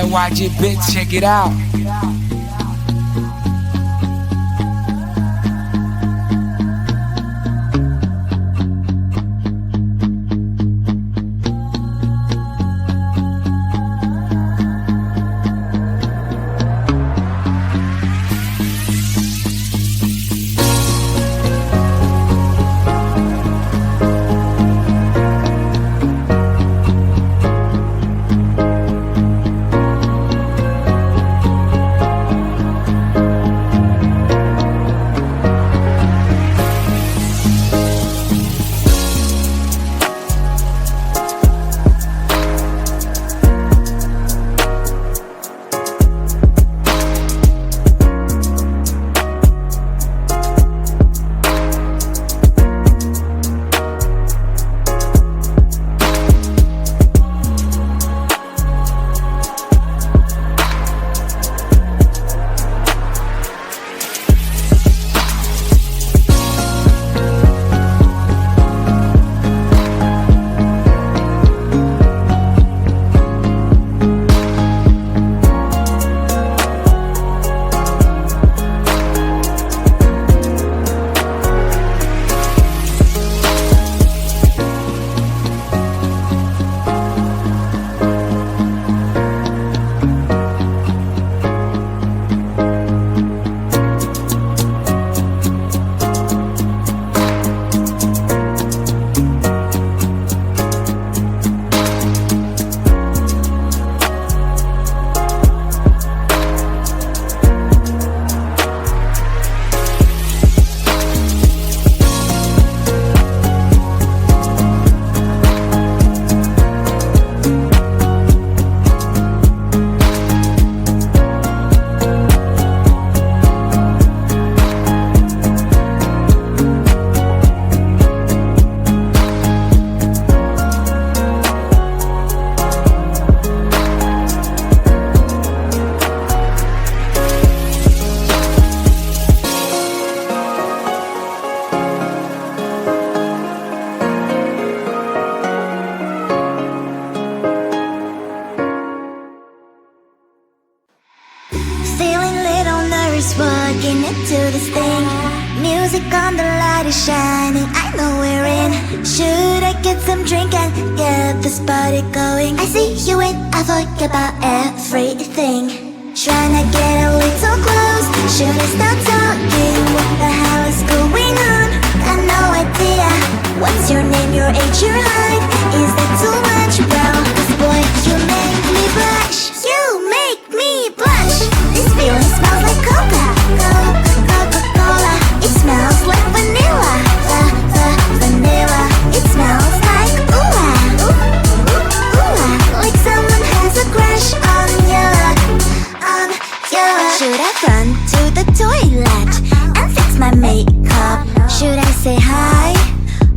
watch it, bitch, check it out. walking into this thing. Music on, the light is shining, I know we're in. Should I get some drink and get this party going? I see you and I forget about everything. Trying to get a little close. Should I start talking? What the hell is going on? Got no idea. What's your name, your age, your height? Is that too much? Well, this boy, you make me blush. You make me blush. This feeling smells like Coca-Cola. It smells like vanilla. Vanilla. It smells like like someone has a crush on you. Should I run to the toilet and fix my makeup? Should I say hi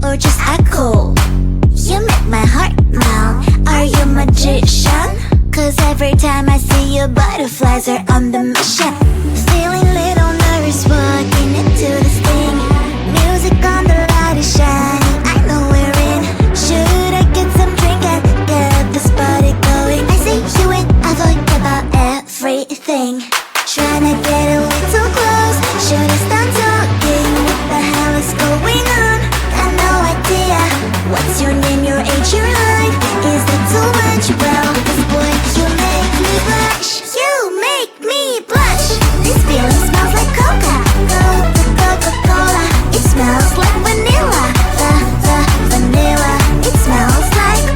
or just act cool? You make my heart melt. Are you a magician? Cause every time I see you, butterflies are on the mission. Feeling a little nervous walking into this thing. Music on, the light is shining, I know we're in. Should I get some drink and get this party going? I see you and I forget about everything. Trying to get a little close. Should I start talking? What the hell is going on? Got no idea. What's your name, your age, your height? Is that too much? Well, this boy, you make me blush. You make me blush. This feeling smells like Coca-Cola. It smells like vanilla. Vanilla. It smells like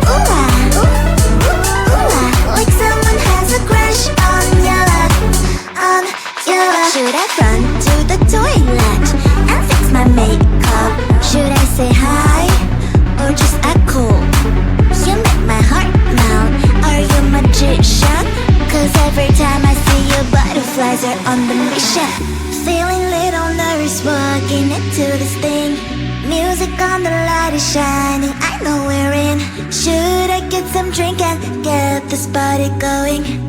like someone has a crush on you. Should I run to the toilet and fix my makeup? Should I say hi or just act cool? You make my heart melt. Are you a magician? Cause every time I see you, butterflies are on the mission. Feeling a little nervous walking into this thing. Music on, the light is shining, I know we're in. Should I get some drink and get this party going?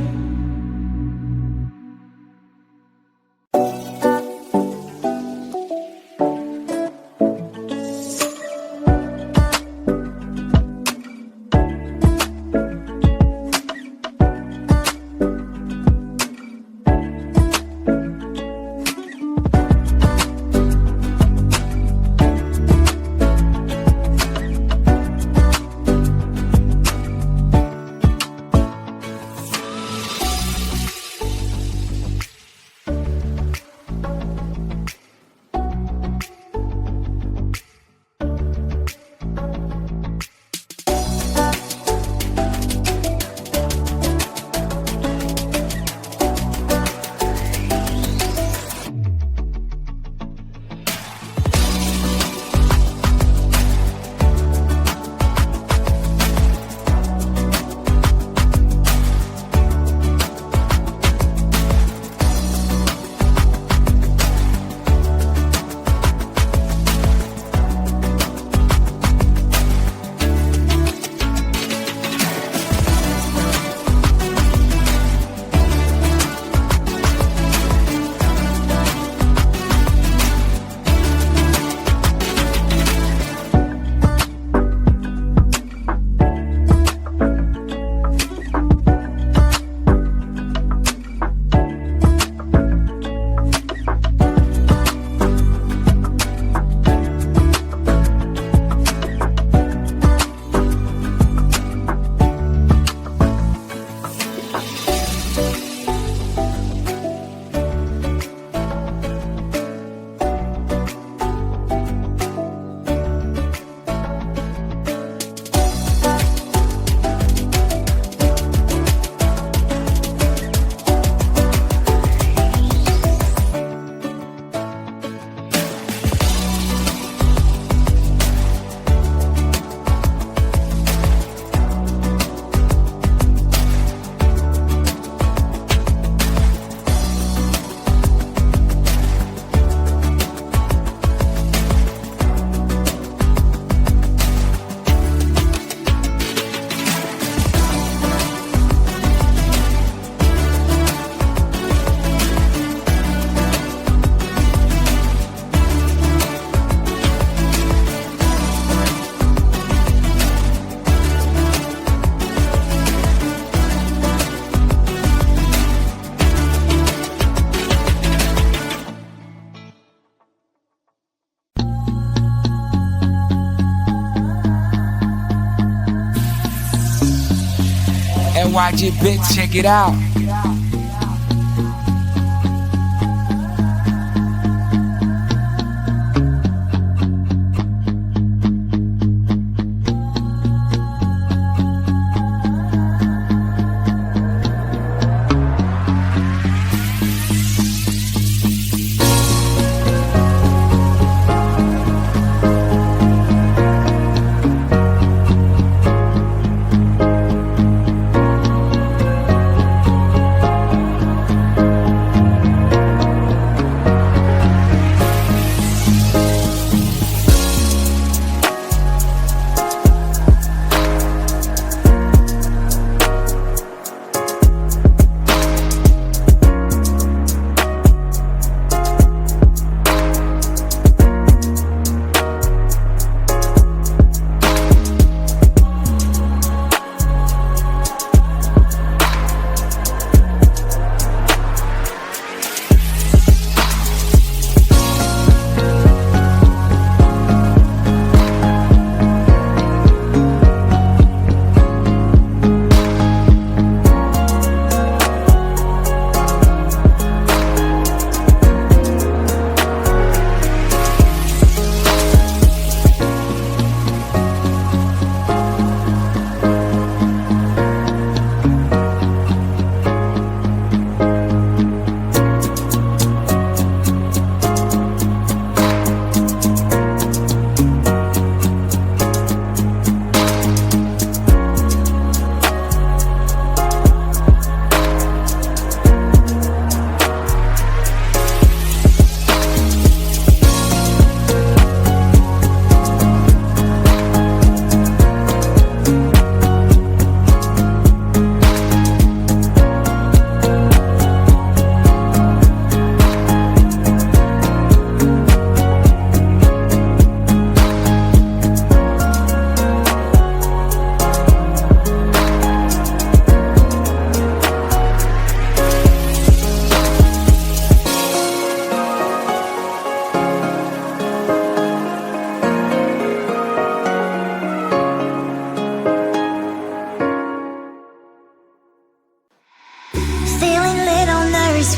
Then watch it, bitch, check it out.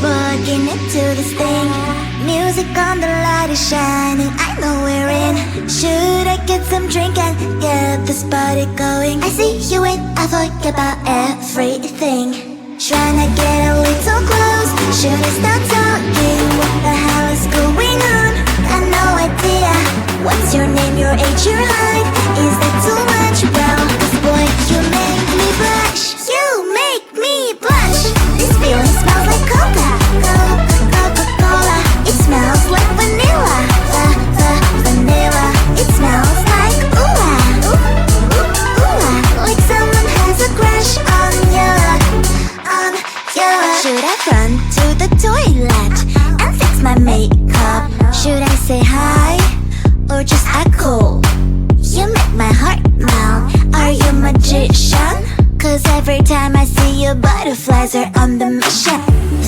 Walking into this thing, music on, the light is shining, I know we're in. Should I get some drink and get this party going? I see you and I forget about everything. Trying to get a little close, should I start talking? What the hell is going on? Got no idea. What's your name, your age, your height? Is that too much? Well, this boy, you make me blush. You make me blush. This feeling smells like Coca-Cola. It smells like vanilla. Vanilla. It smells like like someone has a crush on you. Should I run to the toilet and fix my makeup? Should I say hi or just act cool? You make my heart melt. Are you a magician? Cause every time I see you, butterflies are on the mission.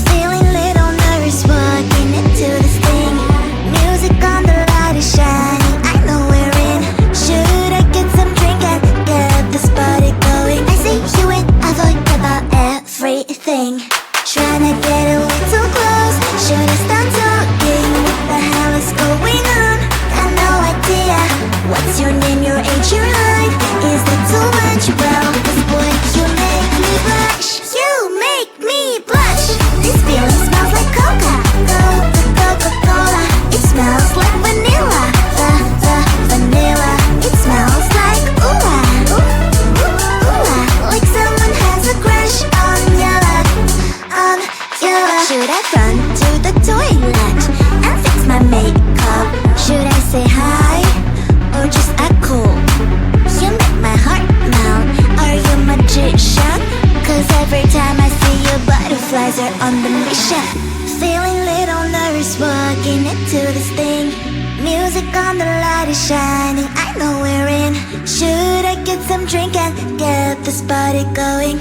Feeling little nervous walking into this thing. Music on, the light is shining, I know we're in. Should I get some drink and get this party going? I see you and I forget about everything. Trying to get a little close, should I start talking? What the hell is going on? Got no idea. What's your name, your age, your height? Is that too much? Well, this boy, you make me blush. You make me blush. This feeling smells like Coca-Cola. It smells like vanilla. Vanilla. It smells like like someone has a crush on you. Should I run to the toilet and fix my makeup? Should I say hi or just act cool? You make my heart melt. Are you a magician? Cause every time I see you, butterflies are on the mission. Feeling little nervous walking into this thing. Music on, the light is shining, I know we're in. Should I get some drink and get this party going?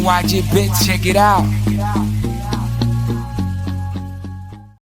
watch it, bitch, check it out.